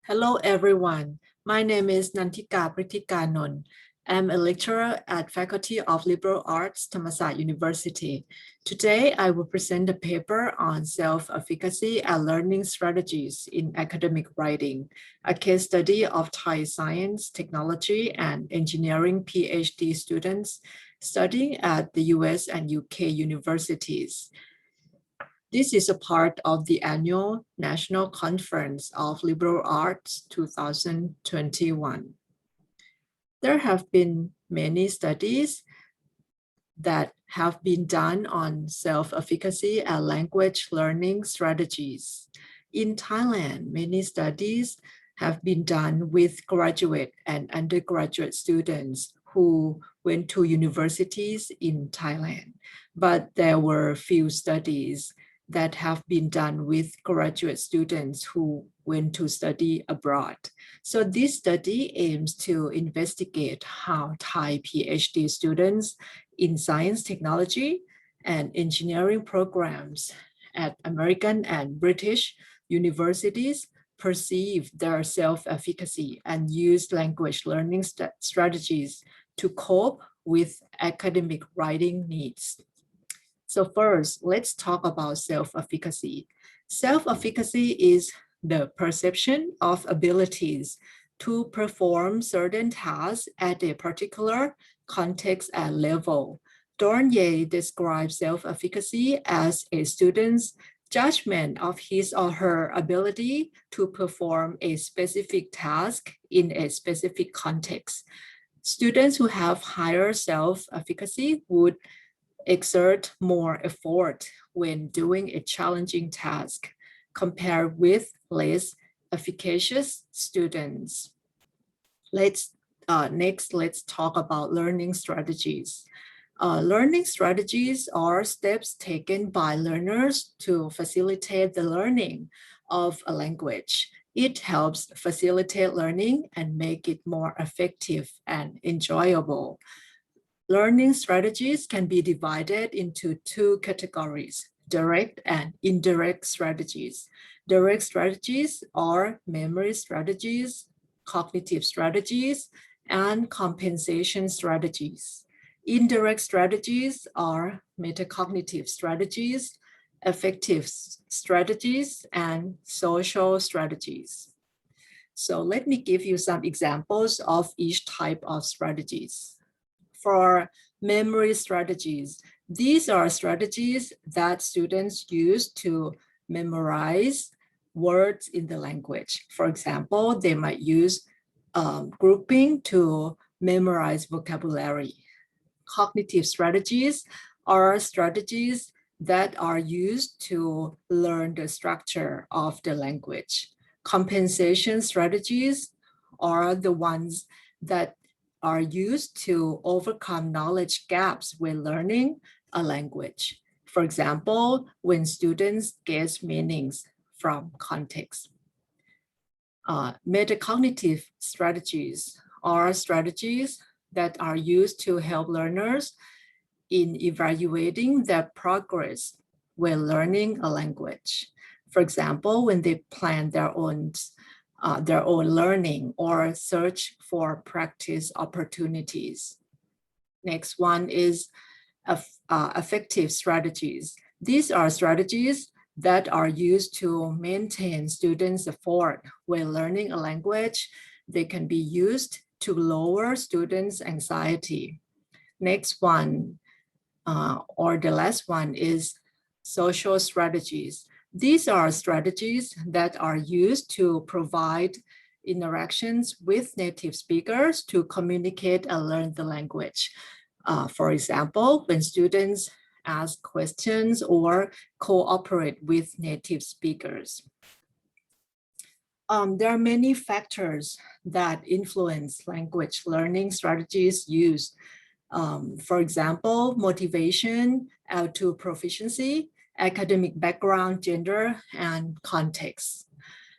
Hello, everyone. My name is Nunthika Self. I'm a lecturer at Faculty of Liberal Arts, Thammasat University. Today, I will present a paper on self-efficacy and learning strategies in academic writing, a case study of Thai science, technology, and engineering PhD students studying at the US and UK universities. This is a part of the annual National Conference of Liberal Arts 2021. There have been many studies that have been done on self-efficacy and language learning strategies. In Thailand, many studies have been done with graduate and undergraduate students who went to universities in Thailand, but there were few studies that have been done with graduate students who went to study abroad. So this study aims to investigate how Thai PhD students in science, technology, and engineering programs at American and British universities perceive their self-efficacy and use language learning strategies to cope with academic writing needs. So first, let's talk about self-efficacy. Self-efficacy is the perception of abilities to perform certain tasks at a particular context and level. Dornier describes self-efficacy as a student's judgment of his or her ability to perform a specific task in a specific context. Students who have higher self-efficacy would exert more effort when doing a challenging task compared with less efficacious students. Next, let's talk about learning strategies. Learning strategies are steps taken by learners to facilitate the learning of a language. It helps facilitate learning and make it more effective and enjoyable. Learning strategies can be divided into two categories, direct and indirect strategies. Direct strategies are memory strategies, cognitive strategies, and compensation strategies. Indirect strategies are metacognitive strategies, affective strategies, and social strategies. So let me give you some examples of each type of strategies. For memory strategies, these are strategies that students use to memorize words in the language. For example, they might use grouping to memorize vocabulary. Cognitive strategies are strategies that are used to learn the structure of the language. Compensation strategies are the ones that are used to overcome knowledge gaps when learning a language. For example, when students guess meanings from context. Metacognitive strategies are strategies that are used to help learners in evaluating their progress when learning a language. For example, when they plan their own learning or search for practice opportunities. Next one is affective strategies. These are strategies that are used to maintain students' effort when learning a language. They can be used to lower students' anxiety. Next one, or the last one, is social strategies. These are strategies that are used to provide interactions with native speakers to communicate and learn the language. For example, when students ask questions or cooperate with native speakers. There are many factors that influence language learning strategies used. For example, motivation, L2 proficiency, academic background, gender, and context.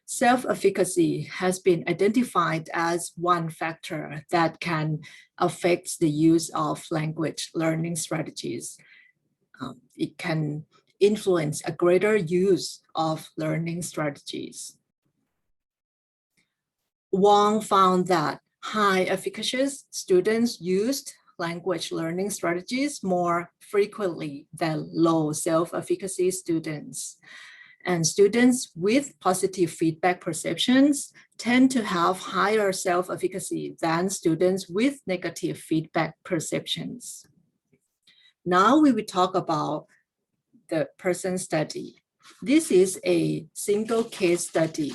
Self-efficacy has been identified as one factor that can affect the use of language learning strategies. It can influence a greater use of learning strategies. Wang found that high efficacious students used language learning strategies more frequently than low self-efficacy students. And students with positive feedback perceptions tend to have higher self-efficacy than students with negative feedback perceptions. Now we will talk about the person study. This is a single case study.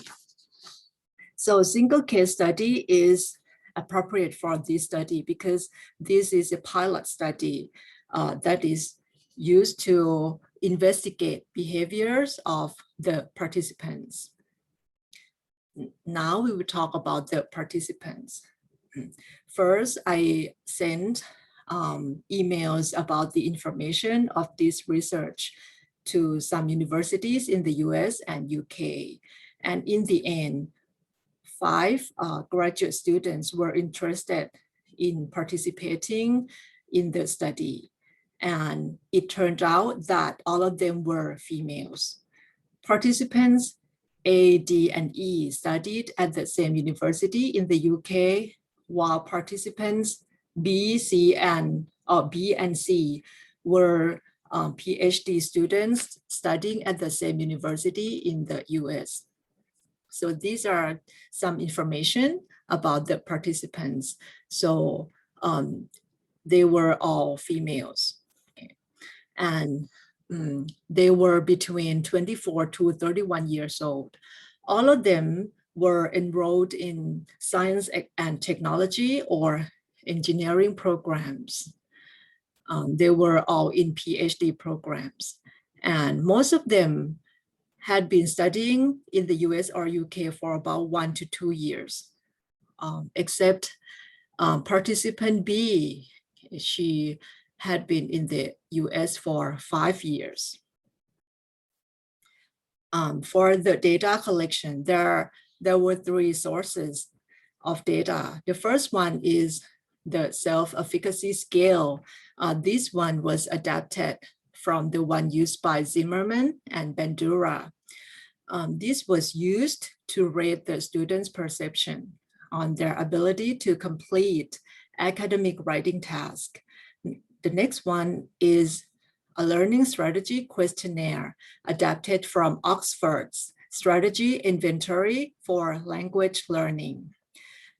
So single case study is appropriate for this study because this is a pilot study that is used to investigate behaviors of the participants. Now we will talk about the participants. First, I sent emails about the information of this research to some universities in the US and UK. And in the end, 5 graduate students were interested in participating in the study. And it turned out that all of them were females. Participants A, D, and E studied at the same university in the UK, while participants B, C, and C were PhD students studying at the same university in the US. So these are some information about the participants. So they were all females. Okay. And they were between 24 to 31 years old. All of them were enrolled in science and technology or engineering programs. They were all in PhD programs. And most of them had been studying in the US or UK for about 1 to 2 years, except participant B, she had been in the US for 5 years. For the data collection, there were 3 sources of data. The first one is the self-efficacy scale. This one was adapted from the one used by Zimmerman and Bandura. This was used to rate the students' perception on their ability to complete academic writing tasks. The next one is a learning strategy questionnaire adapted from Oxford's Strategy Inventory for Language Learning.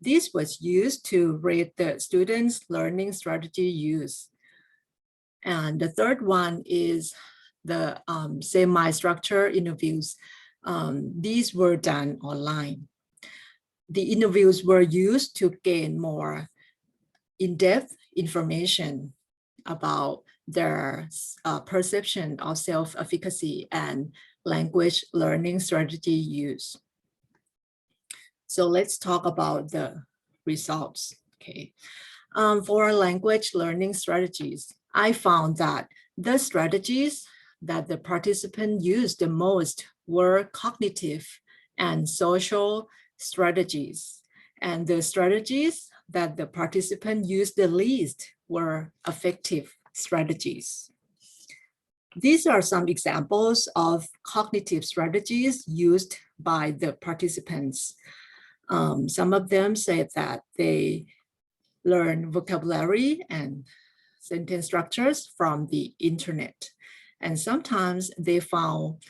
This was used to rate the students' learning strategy use. And the third one is the semi-structured interviews. These were done online. The interviews were used to gain more in-depth information about their perception of self-efficacy and language learning strategy use. So let's talk about the results. Okay. For language learning strategies, I found that the strategies that the participant used the most were cognitive and social strategies. And the strategies that the participant used the least were affective strategies. These are some examples of cognitive strategies used by the participants. Some of them said that they learn vocabulary and sentence structures from the internet. And sometimes they found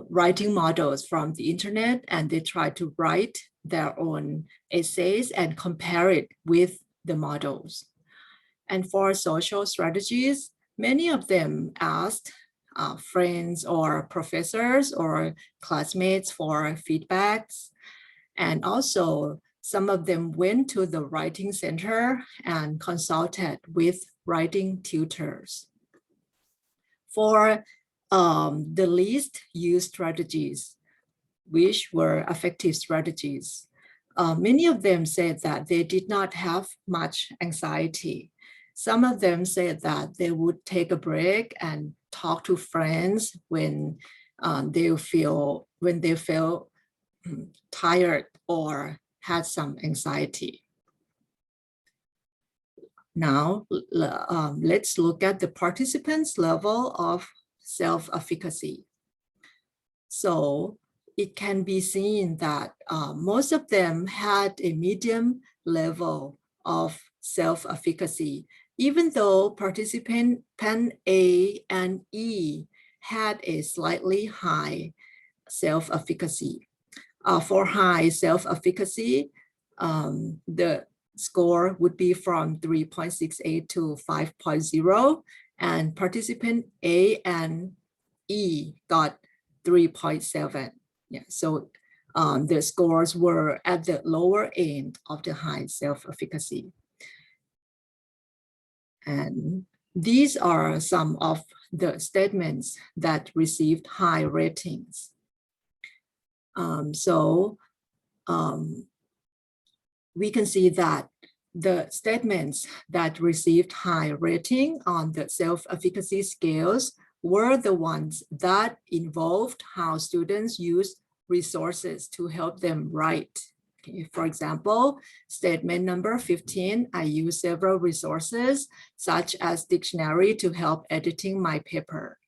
writing models from the internet and they try to write their own essays and compare it with the models. And for social strategies, many of them asked friends or professors or classmates for feedbacks. And also some of them went to the writing center and consulted with writing tutors. For the least used strategies, which were effective strategies, many of them said that they did not have much anxiety. Some of them said that they would take a break and talk to friends when they feel tired or had some anxiety. Now, let's look at the participants' level of self-efficacy. So it can be seen that most of them had a medium level of self-efficacy, even though participant A and E had a slightly high self-efficacy. For high self-efficacy, the score would be from 3.68 to 5.0, and participant A and E got 3.7. Yeah, so the scores were at the lower end of the high self-efficacy. And these are some of the statements that received high ratings. We can see that the statements that received high rating on the self-efficacy scales were the ones that involved how students use resources to help them write. Okay, for example, statement number 15, I use several resources such as dictionary to help editing my paper.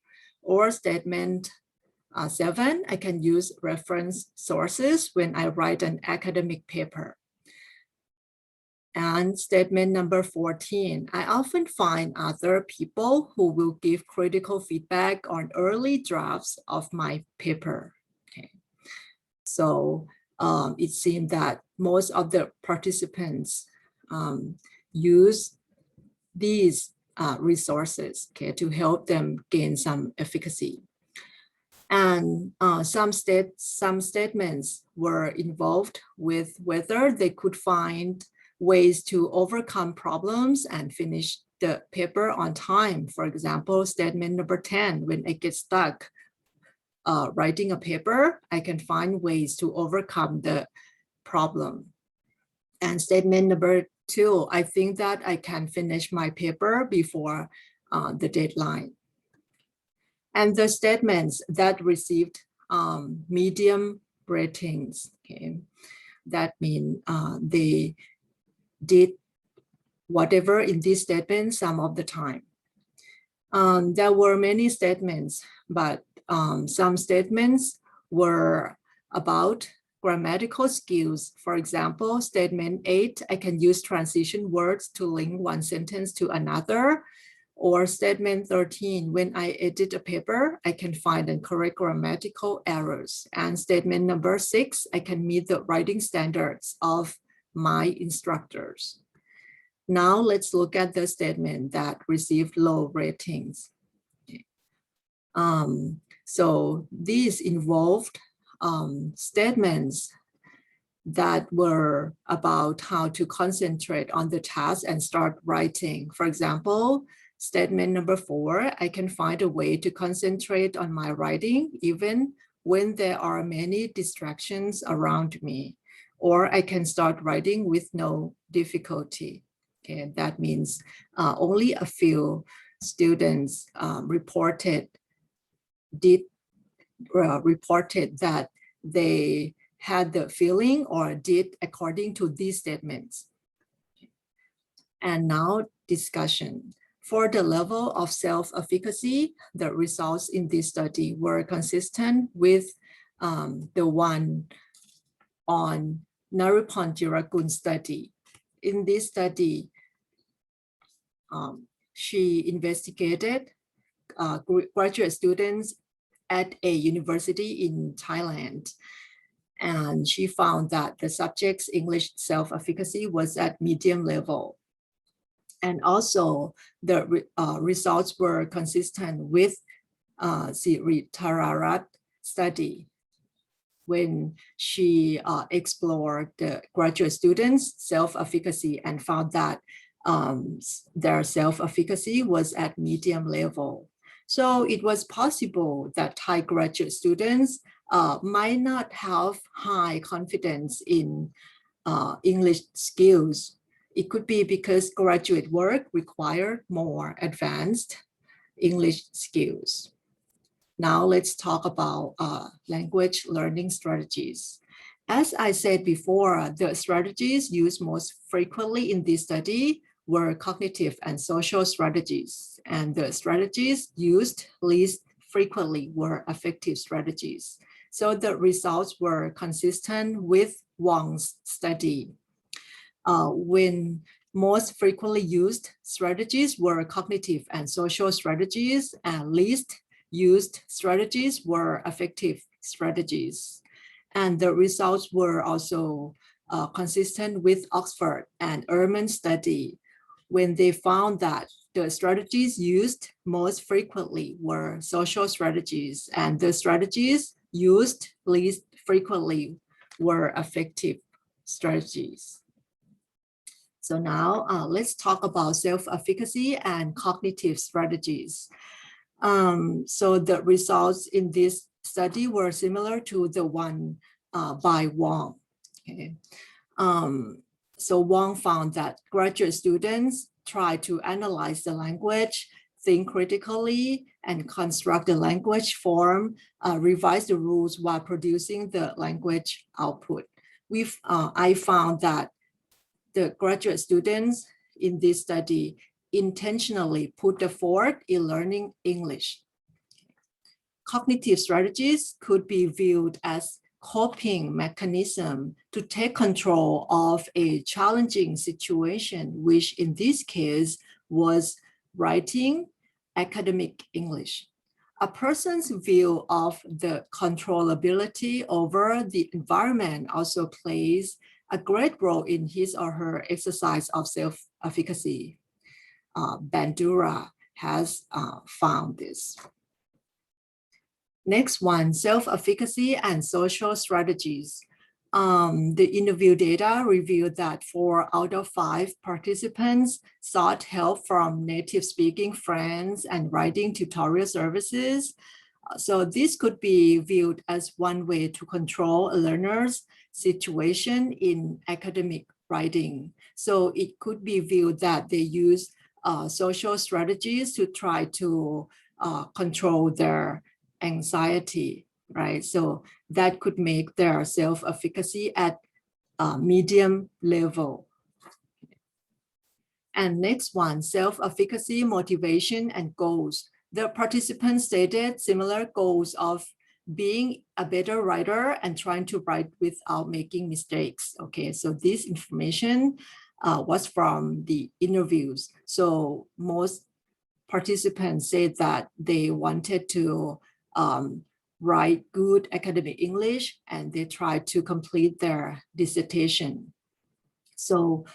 Or statement 7, I can use reference sources when I write an academic paper. And statement number 14, I often find other people who will give critical feedback on early drafts of my paper. Okay. So it seemed that most of the participants use these resources, okay, to help them gain some efficacy. And some statements were involved with whether they could find ways to overcome problems and finish the paper on time. For example, statement number 10, when I get stuck writing a paper, I can find ways to overcome the problem. And statement number 2, I think that I can finish my paper before the deadline. And the statements that received medium ratings, okay, that means they did whatever in this statement some of the time. There were many statements, but some statements were about grammatical skills. For example, statement 8, I can use transition words to link one sentence to another. Or statement 13, when I edit a paper, I can find and correct grammatical errors. And statement number 6, I can meet the writing standards of my instructors. Now let's look at the statement that received low ratings. So these involved statements that were about how to concentrate on the task and start writing. For example, statement number 4, I can find a way to concentrate on my writing even when there are many distractions around me, or I can start writing with no difficulty. Okay, that means only a few students reported that they had the feeling or did according to these statements. And now discussion. For the level of self-efficacy, the results in this study were consistent with the one on Narupon Jiragun study. In this study, she investigated graduate students at a university in Thailand. And she found that the subject's English self-efficacy was at medium level. And also the results were consistent with Siri Tararat study when she explored the graduate students' self-efficacy and found that their self-efficacy was at medium level. So it was possible that Thai graduate students might not have high confidence in English skills. It could be because graduate work required more advanced English skills. Now let's talk about language learning strategies. As I said before, the strategies used most frequently in this study were cognitive and social strategies, and the strategies used least frequently were affective strategies. So the results were consistent with Wang's study. When most frequently used strategies were cognitive and social strategies, and least used strategies were affective strategies. And the results were also consistent with Oxford and Ehrman's study, when they found that the strategies used most frequently were social strategies, and the strategies used least frequently were affective strategies. So now let's talk about self-efficacy and cognitive strategies. So the results in this study were similar to the one by Wang. Okay. So Wang found that graduate students try to analyze the language, think critically, and construct the language form, revise the rules while producing the language output. I found that the graduate students in this study intentionally put effort in learning English. Cognitive strategies could be viewed as coping mechanism to take control of a challenging situation, which in this case was writing academic English. A person's view of the controllability over the environment also plays a great role in his or her exercise of self-efficacy. Bandura has found this. Next one, self-efficacy and social strategies. The interview data revealed that 4 out of 5 participants sought help from native speaking friends and writing tutorial services. So this could be viewed as one way to control a learner's situation in academic writing. So it could be viewed that they use social strategies to try to control their anxiety, right? So that could make their self-efficacy at medium level. And next one, self-efficacy, motivation, and goals. The participants stated similar goals of being a better writer and trying to write without making mistakes. Okay, so this information was from the interviews. So most participants said that they wanted to write good academic English, and they tried to complete their dissertation. So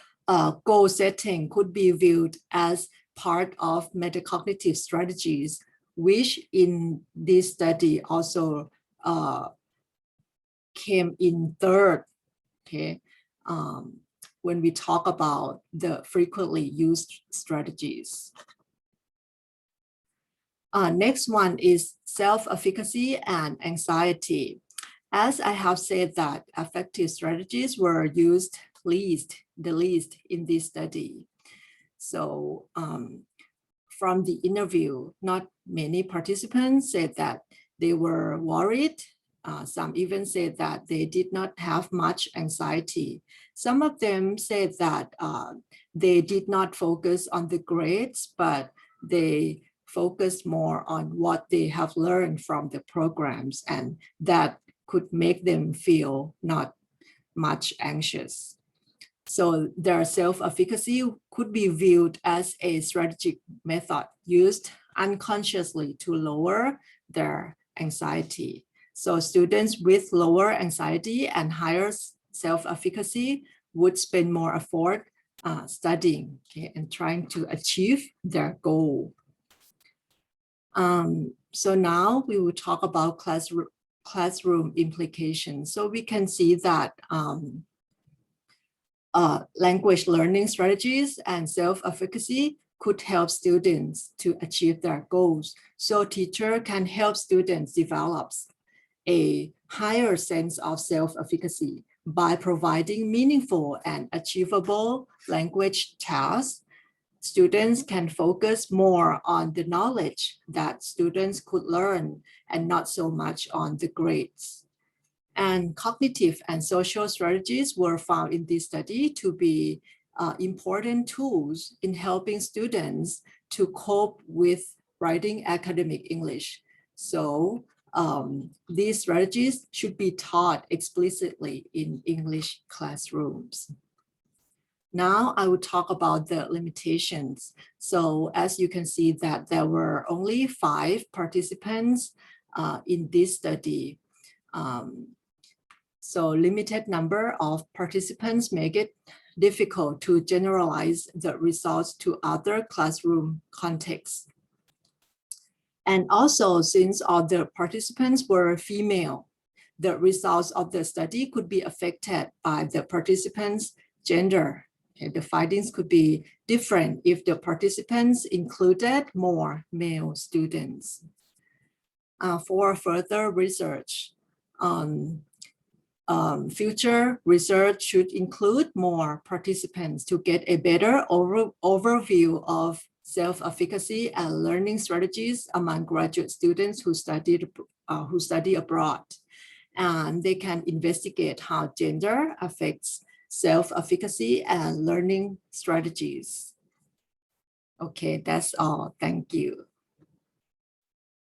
goal setting could be viewed as part of metacognitive strategies, which in this study also came in third, okay, when we talk about the frequently used strategies. Next one is self-efficacy and anxiety. As I have said that effective strategies were used the least in this study. So from the interview, not many participants said that they were worried. Some even said that they did not have much anxiety. Some of them said that they did not focus on the grades, but they focused more on what they have learned from the programs, and that could make them feel not much anxious. So their self-efficacy could be viewed as a strategic method used unconsciously to lower their anxiety. So students with lower anxiety and higher self-efficacy would spend more effort studying, okay, and trying to achieve their goal. So now we will talk about classroom implications. So we can see that language learning strategies and self-efficacy could help students to achieve their goals. So teacher can help students develop a higher sense of self-efficacy by providing meaningful and achievable language tasks. Students can focus more on the knowledge that students could learn and not so much on the grades. And cognitive and social strategies were found in this study to be important tools in helping students to cope with writing academic English. So these strategies should be taught explicitly in English classrooms. Now I will talk about the limitations. So as you can see that there were only 5 participants in this study. So limited number of participants make it difficult to generalize the results to other classroom contexts. And also, since all the participants were female, the results of the study could be affected by the participants' gender. Okay, the findings could be different if the participants included more male students. For further research, future research should include more participants to get a better overview of self-efficacy and learning strategies among graduate students who study abroad. And they can investigate how gender affects self-efficacy and learning strategies. Okay, that's all. Thank you.